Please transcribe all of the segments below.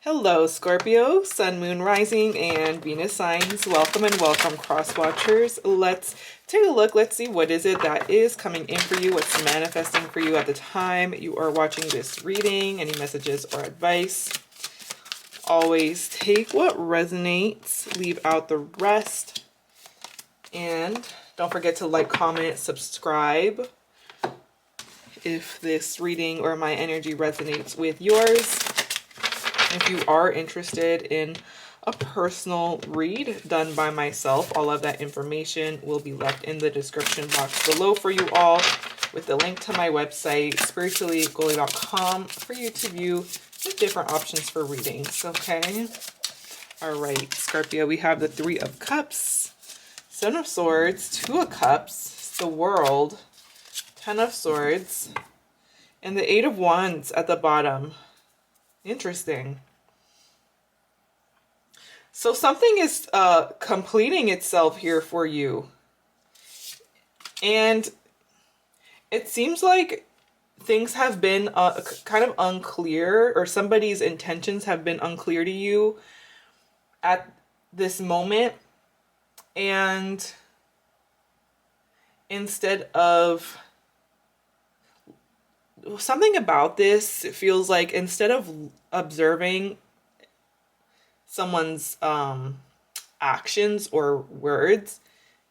Hello, Scorpio, Sun, Moon, Rising, and Venus signs. Welcome and welcome, cross watchers. Let's take a look. Let's see what is it that is coming in for you, what's manifesting for you at the time you are watching this reading, any messages or advice. Always take what resonates, leave out the rest. And don't forget to like, comment, subscribe if this reading or my energy resonates with yours. If you are interested in a personal read done by myself, all of that information will be left in the description box below for you all, with the link to my website, spirituallygoldie.com, for you to view the different options for readings, okay? All right, Scorpio, we have the Three of Cups, Seven of Swords, Two of Cups, the World, Ten of Swords, and the Eight of Wands at the bottom. Interesting. So something is completing itself here for you. And it seems like things have been kind of unclear, or somebody's intentions have been unclear to you at this moment. And instead of something about this, it feels like instead of observing someone's actions or words,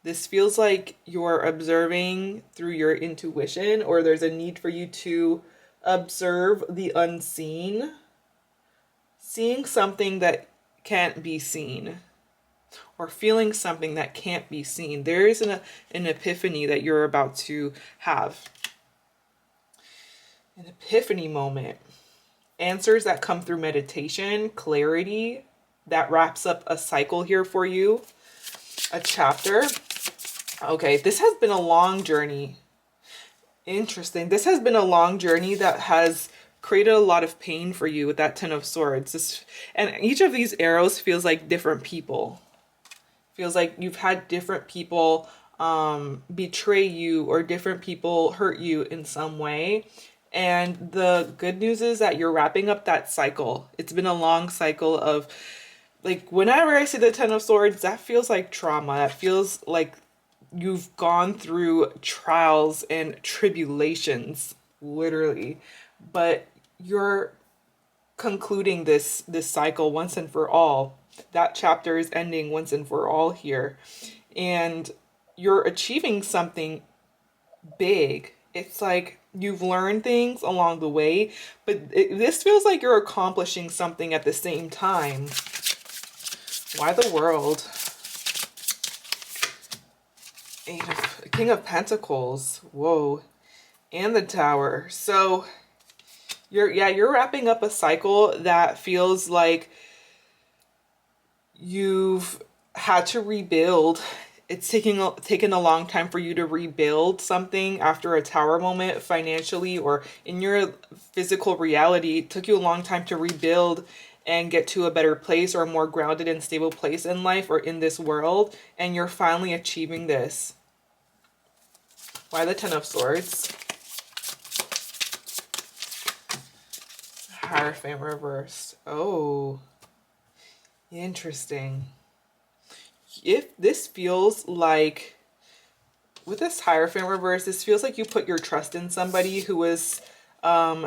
this feels like you're observing through your intuition, or there's a need for you to observe the unseen, seeing something that can't be seen, or feeling something that can't be seen. There is an epiphany that you're about to have. An epiphany moment. Answers that come through meditation, clarity, that wraps up a cycle here for you. A chapter. Okay, this has been a long journey. Interesting. This has been a long journey that has created a lot of pain for you with that Ten of Swords. And each of these arrows feels like different people. Feels like you've had different people betray you, or different people hurt you in some way. And the good news is that you're wrapping up that cycle. It's been a long cycle of, like, whenever I see the Ten of Swords, that feels like trauma. That feels like you've gone through trials and tribulations, literally. But you're concluding this cycle once and for all. That chapter is ending once and for all here. And you're achieving something big. It's like you've learned things along the way, but this feels like you're accomplishing something at the same time. Why the World? King of Pentacles. Whoa. And the Tower. So you're wrapping up a cycle that feels like you've had to rebuild. It's taken a long time for you to rebuild something after a tower moment, financially or in your physical reality. It took you a long time to rebuild and get to a better place, or a more grounded and stable place in life or in this world. And you're finally achieving this. Why the Ten of Swords? Hierophant reversed. Oh, interesting. If this feels like, with this Hierophant reverse, this feels like you put your trust in somebody who was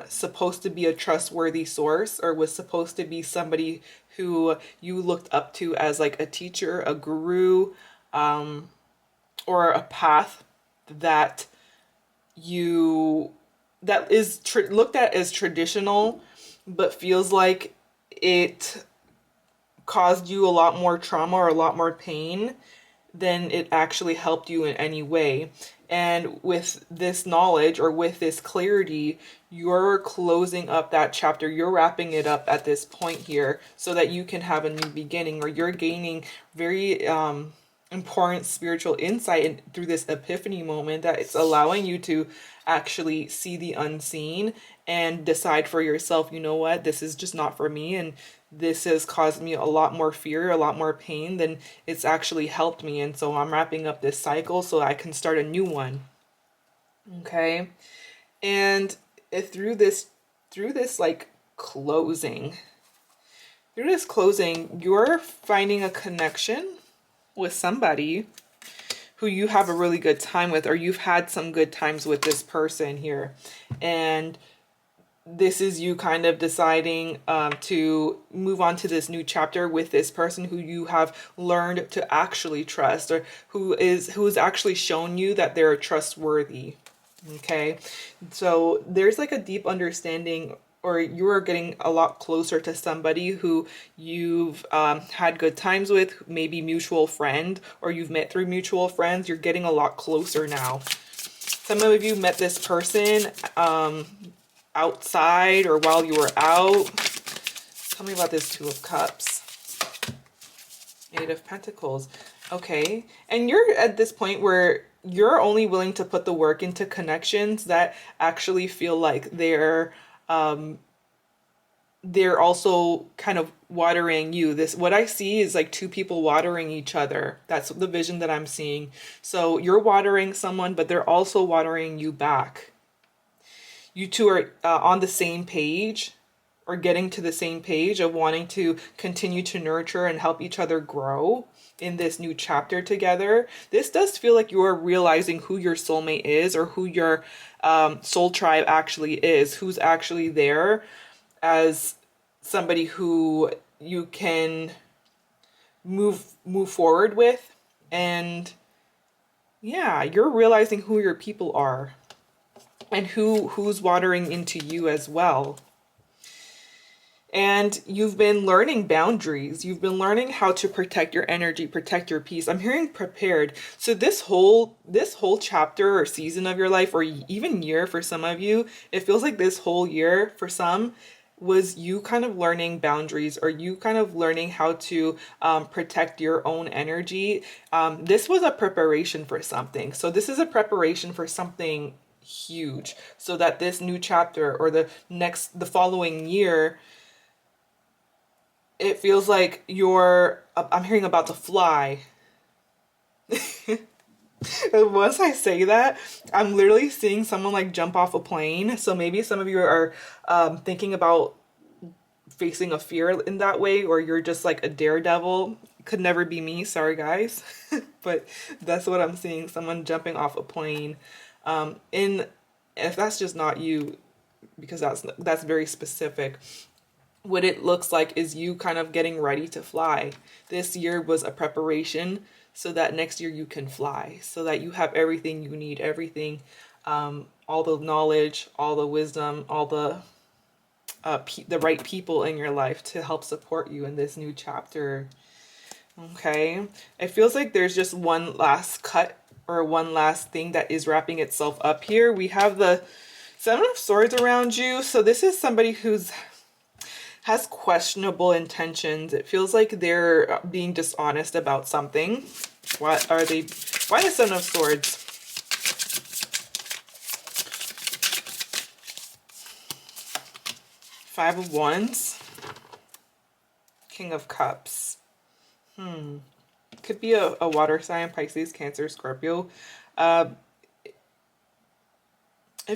supposed to be a trustworthy source, or was supposed to be somebody who you looked up to as like a teacher, a guru, or a path that is looked at as traditional, but feels like it caused you a lot more trauma or a lot more pain than it actually helped you in any way. And with this knowledge, or with this clarity, you're closing up that chapter. You're wrapping it up at this point here so that you can have a new beginning, or you're gaining very important spiritual insight through this epiphany moment, that it's allowing you to actually see the unseen and decide for yourself, you know what, this is just not for me, and this has caused me a lot more fear, a lot more pain than it's actually helped me. And so I'm wrapping up this cycle so I can start a new one. Okay. And through this like closing, Through this closing, you're finding a connection with somebody who you have a really good time with, or you've had some good times with this person here. And this is you kind of deciding to move on to this new chapter with this person who you have learned to actually trust, or who's actually shown you that they're trustworthy. Okay, so there's like a deep understanding, or you are getting a lot closer to somebody who you've had good times with, maybe mutual friend, or you've met through mutual friends. You're getting a lot closer now. Some of you met this person outside or while you were out. Tell me about this Two of Cups. Eight of Pentacles. Okay, and you're at this point where you're only willing to put the work into connections that actually feel like they're also kind of watering you. What I see is like two people watering each other. That's the vision that I'm seeing. So you're watering someone, but they're also watering you back. You two are on the same page, or getting to the same page of wanting to continue to nurture and help each other grow in this new chapter together. This does feel like you're realizing who your soulmate is, or who your soul tribe actually is, who's actually there as somebody who you can move forward with. And yeah, you're realizing who your people are and who's watering into you as well. And you've been learning boundaries. You've been learning how to protect your energy, protect your peace. I'm hearing prepared. So this whole chapter or season of your life, or even year for some of you, it feels like this whole year for some was you kind of learning boundaries, or you kind of learning how to protect your own energy. This was a preparation for something. So this is a preparation for something huge, so that this new chapter, or the following year, it feels like I'm hearing about the fly. Once I say that, I'm literally seeing someone like jump off a plane. So maybe some of you are thinking about facing a fear in that way, or you're just like a daredevil. Could never be me, sorry guys. But that's what I'm seeing, someone jumping off a plane. If that's just not you, because that's very specific. What it looks like is you kind of getting ready to fly. This year was a preparation so that next year you can fly, so that you have everything you need, everything, all the knowledge, all the wisdom, all the right people in your life to help support you in this new chapter. Okay, it feels like there's just one last cut, or one last thing that is wrapping itself up here. We have the Seven of Swords around you. So this is somebody has questionable intentions. It feels like they're being dishonest about something. What are they? Why the Seven of Swords? Five of Wands. King of Cups. Could be a water sign, Pisces, Cancer, Scorpio. It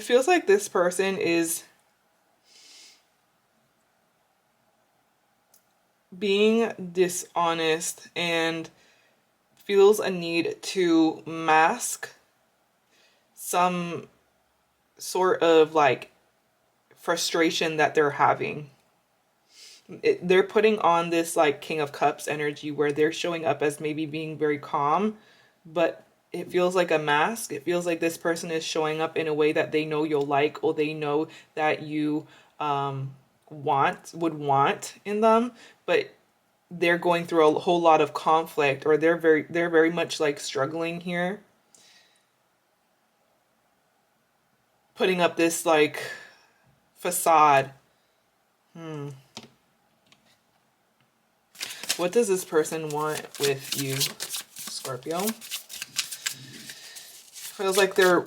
feels like this person is being dishonest and feels a need to mask some sort of like frustration that they're having. They're putting on this like King of Cups energy, where they're showing up as maybe being very calm, but it feels like a mask. It feels like this person is showing up in a way that they know you'll like, or they know that you would want in them, but they're going through a whole lot of conflict, or they're very much like struggling here, putting up this like facade. What does this person want with you, Scorpio? Feels like they're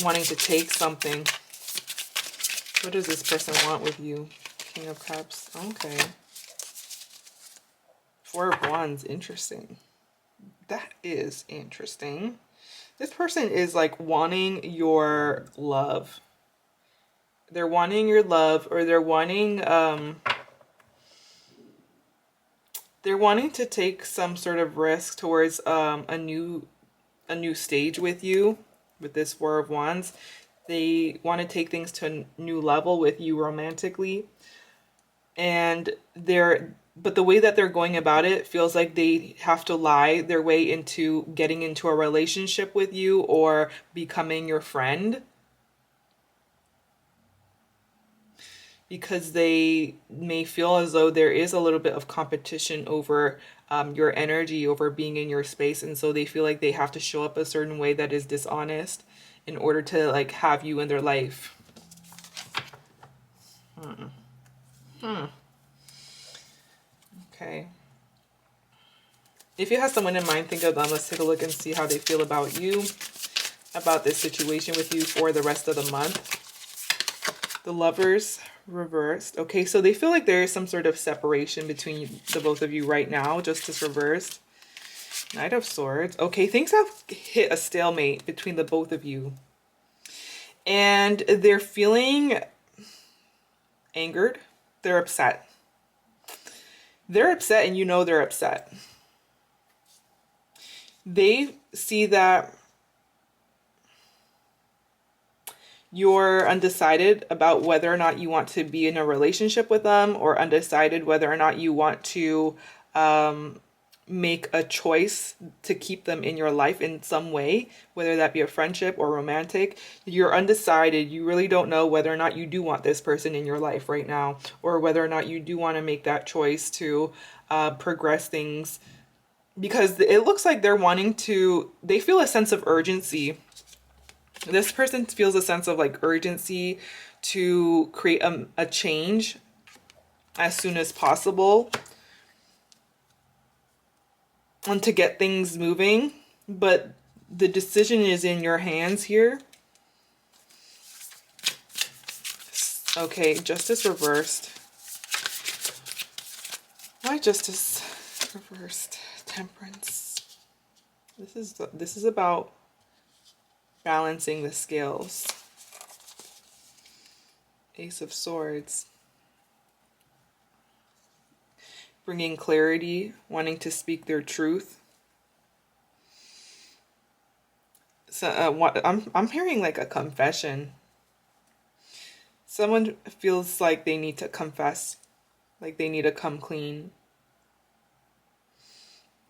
wanting to take something. What does this person want with you? King of Cups. Okay. Four of Wands. Interesting. That is interesting. This person is like wanting your love. They're wanting your love, or they're wanting to take some sort of risk towards a new stage with you, with this Four of Wands. They want to take things to a new level with you romantically. And but the way that they're going about it feels like they have to lie their way into getting into a relationship with you or becoming your friend, because they may feel as though there is a little bit of competition over your energy, over being in your space, and so they feel like they have to show up a certain way that is dishonest in order to like have you in their life. Okay. If you have someone in mind, think of them. Let's take a look and see how they feel about you, about this situation with you for the rest of the month. The Lovers reversed. Okay, so they feel like there is some sort of separation between the both of you right now. Justice reversed. Knight of Swords. Okay, things have hit a stalemate between the both of you. And they're feeling angered. They're upset. They're upset, and you know they're upset. They see that you're undecided about whether or not you want to be in a relationship with them, or undecided whether or not you want to make a choice to keep them in your life in some way, whether that be a friendship or romantic. You're undecided. You really don't know whether or not you do want this person in your life right now, or whether or not you do want to make that choice to progress things, because it looks like they feel a sense of urgency. This person feels a sense of like urgency to create a change as soon as possible and to get things moving, but the decision is in your hands here. Okay, Justice reversed. Why Justice reversed? Temperance. This is about balancing the scales. Ace of Swords. Bringing clarity, wanting to speak their truth. So I'm hearing like a confession. Someone feels like they need to confess, like they need to come clean,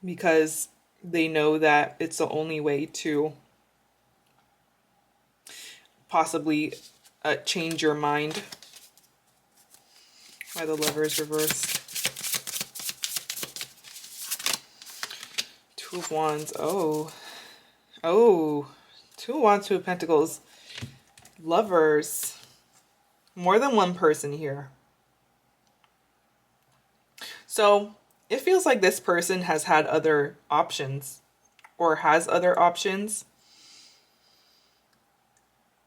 because they know that it's the only way to possibly change your mind. Why the Lovers reversed. Two of Wands. Oh, Two of Wands, Two of Pentacles. Lovers. More than one person here. So it feels like this person has had other options, or has other options,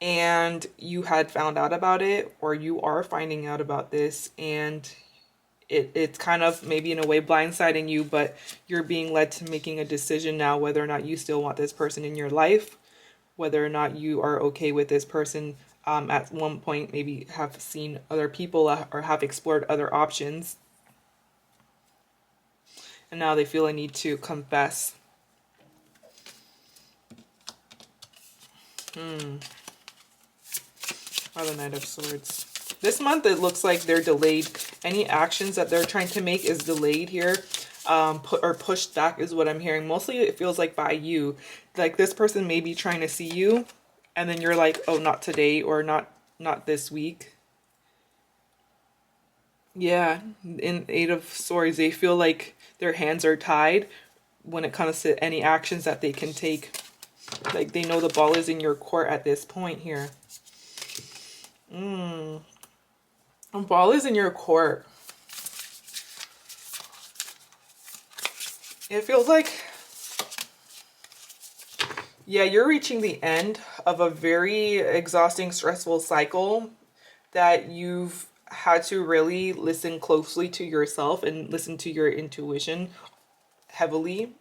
and you had found out about it, or you are finding out about this, and it's kind of maybe in a way blindsiding you, but you're being led to making a decision now whether or not you still want this person in your life, whether or not you are okay with this person. At one point maybe have seen other people or have explored other options, and now they feel a need to confess. By the Knight of Swords. This month it looks like they're delayed. Any actions that they're trying to make is delayed here, or pushed back is what I'm hearing. Mostly it feels like by you. Like this person may be trying to see you, and then you're like, oh, not today, or not this week. Yeah, in Eight of Swords, they feel like their hands are tied when it comes to any actions that they can take. Like they know the ball is in your court at this point here. The ball is in your court. It feels like, yeah, you're reaching the end of a very exhausting, stressful cycle that you've had to really listen closely to yourself and listen to your intuition heavily.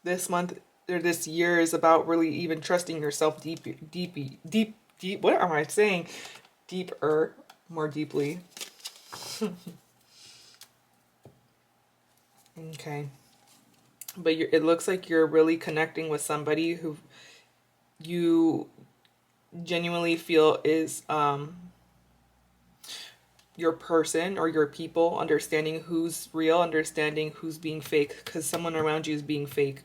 This month or this year is about really even trusting yourself what am I saying? Deeper, more deeply. Okay. But it looks like you're really connecting with somebody who you genuinely feel is your person or your people, understanding who's real, understanding who's being fake, because someone around you is being fake.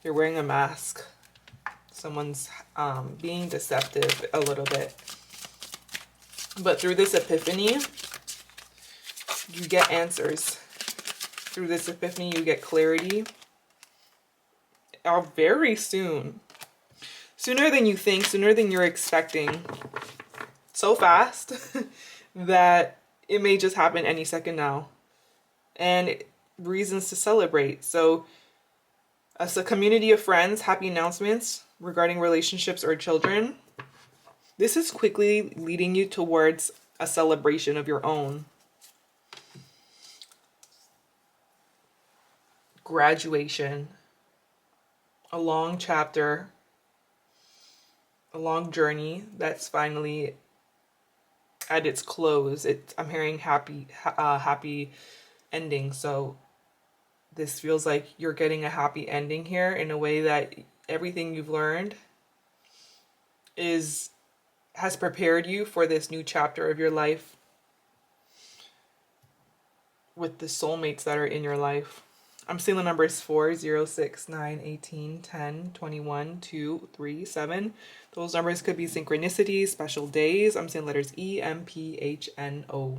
You're wearing a mask. Someone's being deceptive a little bit. But through this epiphany, you get answers. Through this epiphany, you get clarity. Very soon. Sooner than you think, sooner than you're expecting. So fast that it may just happen any second now. And reasons to celebrate. So, as a community of friends, happy announcements regarding relationships or children. This is quickly leading you towards a celebration of your own. Graduation. A long chapter. A long journey that's finally at its close. I'm hearing happy ending. So this feels like you're getting a happy ending here in a way that everything you've learned has prepared you for this new chapter of your life with the soulmates that are in your life. I'm seeing the numbers 4, 0, 6, 9, 18, 10, 21, 2, 3, 7. Those numbers could be synchronicities, special days. I'm seeing letters E, M, P, H, N, O.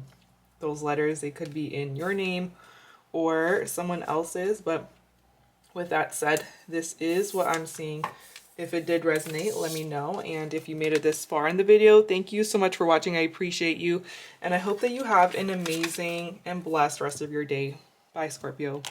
Those letters, they could be in your name or someone else's. But with that said, this is what I'm seeing. If it did resonate, let me know. And if you made it this far in the video, thank you so much for watching. I appreciate you. And I hope that you have an amazing and blessed rest of your day. Bye, Scorpio.